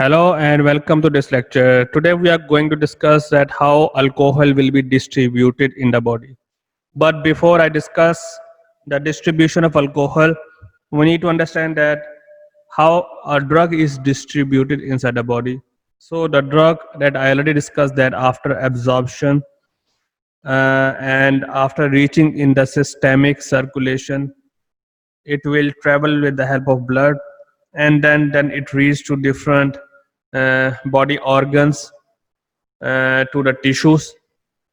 Hello and welcome to this lecture. Today we are going to discuss that how alcohol will be distributed in the body. But before I discuss the distribution of alcohol, we need to understand that how a drug is distributed inside the body. So the drug that I already discussed that after absorption and after reaching in the systemic circulation, it will travel with the help of blood, and then it reaches to different body organs, to the tissues.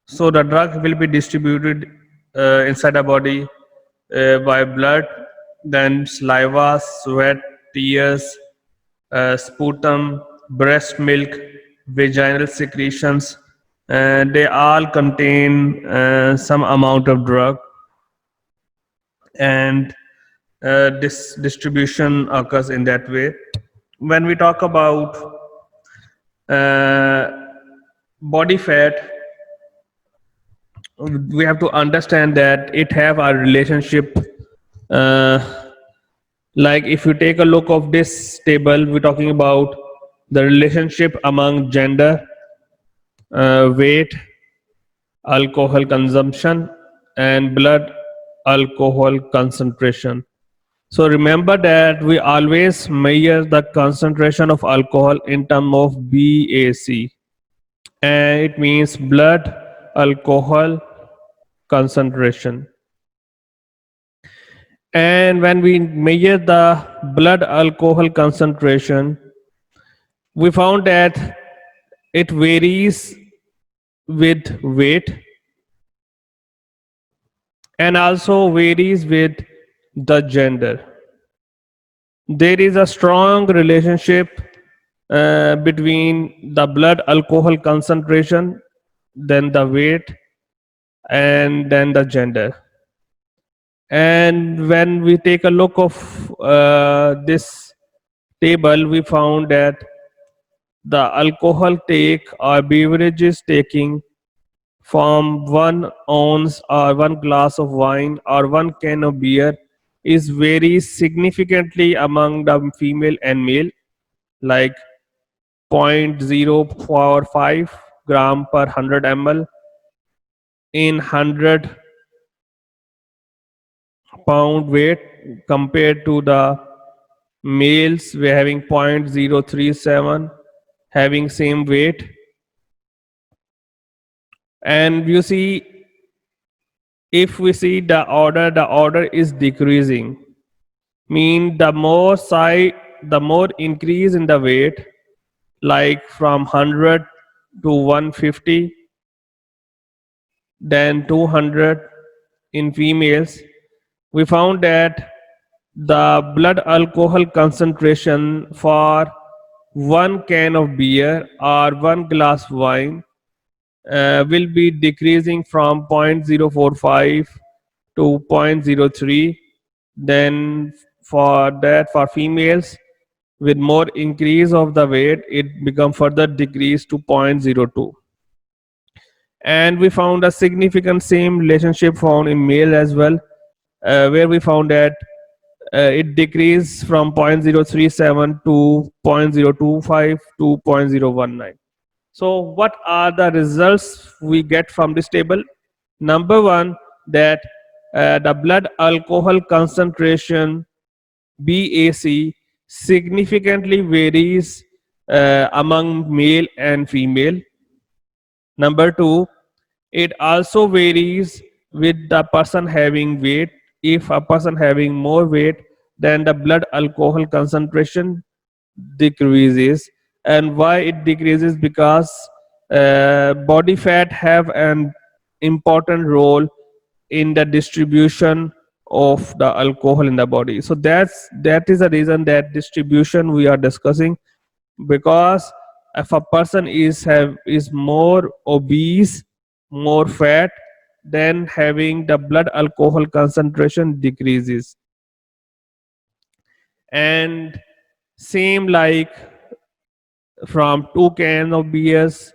So the drug will be distributed inside the body by blood, then saliva, sweat, tears, sputum, breast milk, vaginal secretions. They all contain some amount of drug, and this distribution occurs in that way. When we talk about uh, body fat, we have to understand that it have a relationship. uh, like if you take a look of this table, we're talking about the relationship among gender, weight, alcohol consumption, and blood alcohol concentration. So remember that we always measure the concentration of alcohol in terms of BAC, and it means blood alcohol concentration. And when we measure the blood alcohol concentration, we found that it varies with weight and also varies with the gender. There is a strong relationship between the blood alcohol concentration, then the weight, and then the gender. And when we take a look of this table, we found that the alcohol take or beverages taking from 1 ounce or 1 glass of wine or 1 can of beer is very significantly among the female and male, like 0.045 gram per 100 ml in 100 pound weight, compared to the males we're having 0.037 having same weight. And you see, if we see the order is decreasing, mean the more increase in the weight, like from 100 to 150, then 200 in females. We found that the blood alcohol concentration for 1 can of beer or 1 glass wine will be decreasing from 0.045 to 0.03. Then for that, for females, with more increase of the weight, it become further decreased to 0.02. And we found a significant same relationship found in male as well, where we found that it decreased from 0.037 to 0.025 to 0.019. So what are the results we get from this table? Number one, that the blood alcohol concentration BAC significantly varies among male and female. Number two, it also varies with the person having weight. If a person having more weight, then the blood alcohol concentration decreases. And why it decreases? Because body fat have an important role in the distribution of the alcohol in the body. So that is the reason that distribution we are discussing. Because if a person is more obese, more fat, then having the blood alcohol concentration decreases. And same like from 2 cans of beers,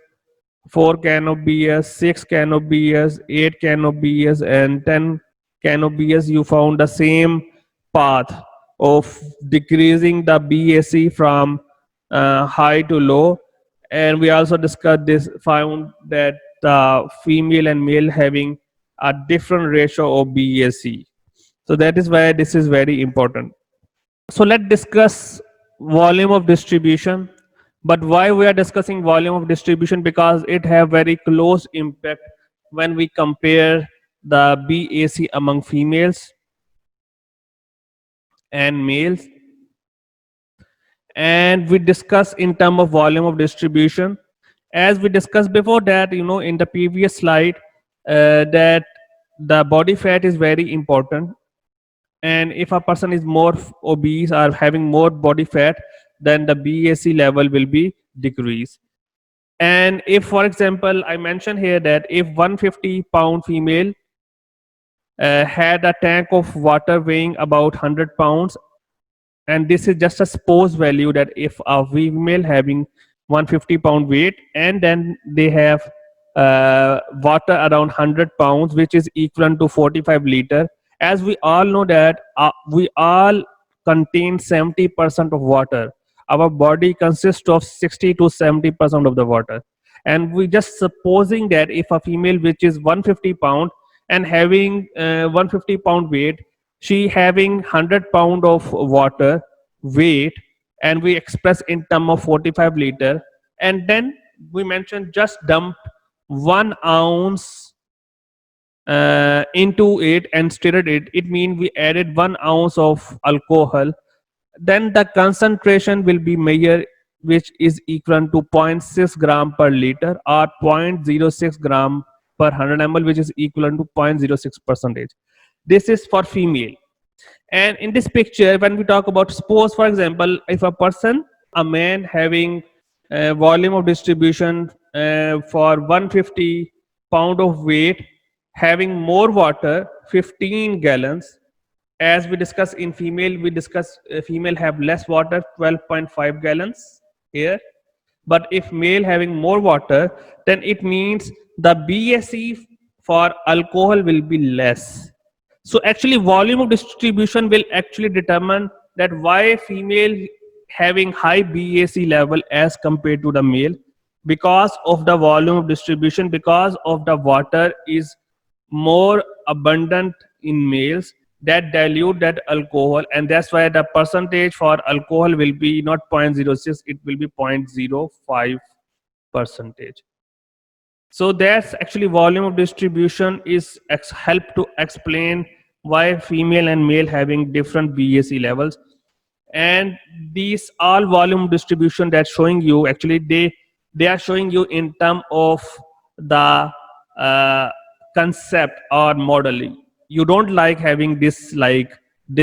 4 cans of beers, 6 cans of beers, 8 cans of beers, and 10 cans of beers, you found the same path of decreasing the BAC from high to low. And we also discussed this, found that female and male having a different ratio of BAC. So that is why this is very important. So let's discuss volume of distribution. But why we are discussing volume of distribution? Because it have very close impact when we compare the BAC among females and males. And we discuss in term of volume of distribution, as we discussed before that, in the previous slide, that the body fat is very important. And if a person is more obese or having more body fat, then the BAC level will be decreased. And if, for example, I mentioned here that if 150-pound female had a tank of water weighing about 100 pounds, and this is just a supposed value, that if a female having 150-pound weight and then they have water around 100 pounds, which is equivalent to 45 liter. As we all know that we all contain 70% of water. Our body consists of 60 to 70% of the water. And we just supposing that if a female which is 150-pound and having 150-pound weight, she having 100 pound of water weight, and we express in term of 45 liter, and then we mentioned just dump 1 ounce into it and stirred it. It means we added 1 ounce of alcohol. Then the concentration will be measured, which is equal to 0.6 gram per liter or 0.06 gram per 100 ml, which is equivalent to 0.06 percentage. This is for female. And in this picture, when we talk about, suppose for example, if a person, a man having volume of distribution for 150 pound of weight, having more water 15 gallons. As we discuss in female, we discuss female have less water, 12.5 gallons here. But if male having more water, then it means the BAC for alcohol will be less. So actually volume of distribution will actually determine that why female having high BAC level as compared to the male, because of the volume of distribution, because of the water is more abundant in males that dilute that alcohol, and that's why the percentage for alcohol will be not 0.06, it will be 0.05 percentage. So that's actually volume of distribution is help to explain why female and male having different BAC levels. And these all volume distribution that's showing you, actually they are showing you in term of the uh, concept or modeling. You don't like having this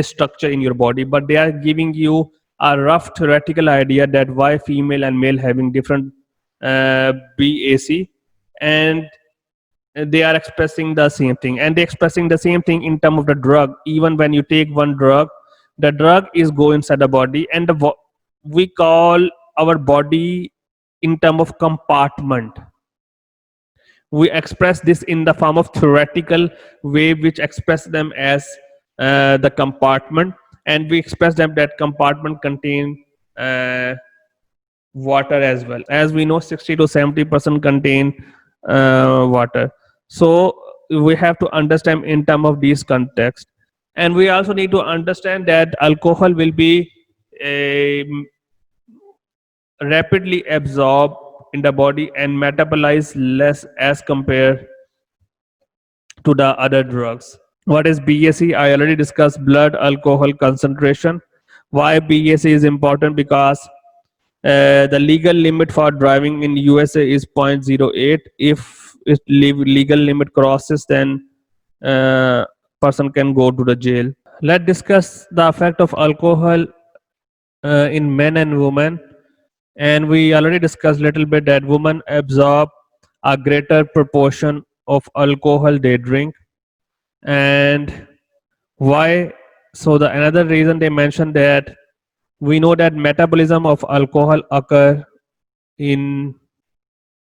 structure in your body, but they are giving you a rough theoretical idea that why female and male having different BAC. And they are expressing the same thing, and they expressing the same thing in terms of the drug. Even when you take one drug, the drug is go inside the body, and we call our body in terms of compartment. We express this in the form of theoretical way, which express them as the compartment, and we express them that compartment contain water as well. As we know, 60 to 70% contain water. So we have to understand in terms of these context. And we also need to understand that alcohol will be rapidly absorbed in the body and metabolized less as compared to the other drugs. What is BAC? I already discussed blood alcohol concentration. Why BAC is important? Because the legal limit for driving in USA is 0.08. If legal limit crosses, then person can go to the jail. Let's discuss the effect of alcohol in men and women. And we already discussed a little bit that women absorb a greater proportion of alcohol they drink. And why? So the another reason they mentioned that we know that metabolism of alcohol occur in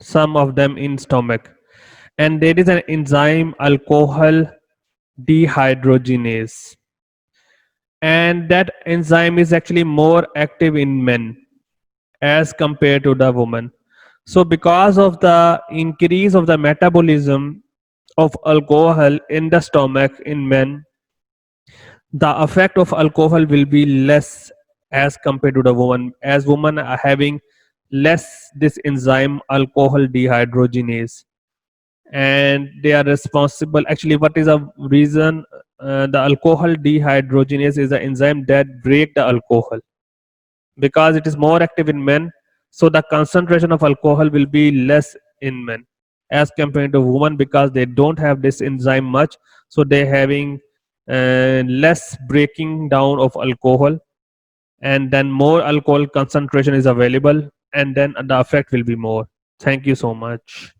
some of them in stomach, and there is an enzyme alcohol dehydrogenase, and that enzyme is actually more active in men. as compared to the woman. So because of the increase of the metabolism of alcohol in the stomach in men, the effect of alcohol will be less as compared to the woman, as women are having less this enzyme alcohol dehydrogenase, and they are responsible. Actually, what is a reason? The alcohol dehydrogenase is the enzyme that break the alcohol. Because it is more active in men, so the concentration of alcohol will be less in men as compared to women, because they don't have this enzyme much, so they're having less breaking down of alcohol, and then more alcohol concentration is available, and then the effect will be more. Thank you so much.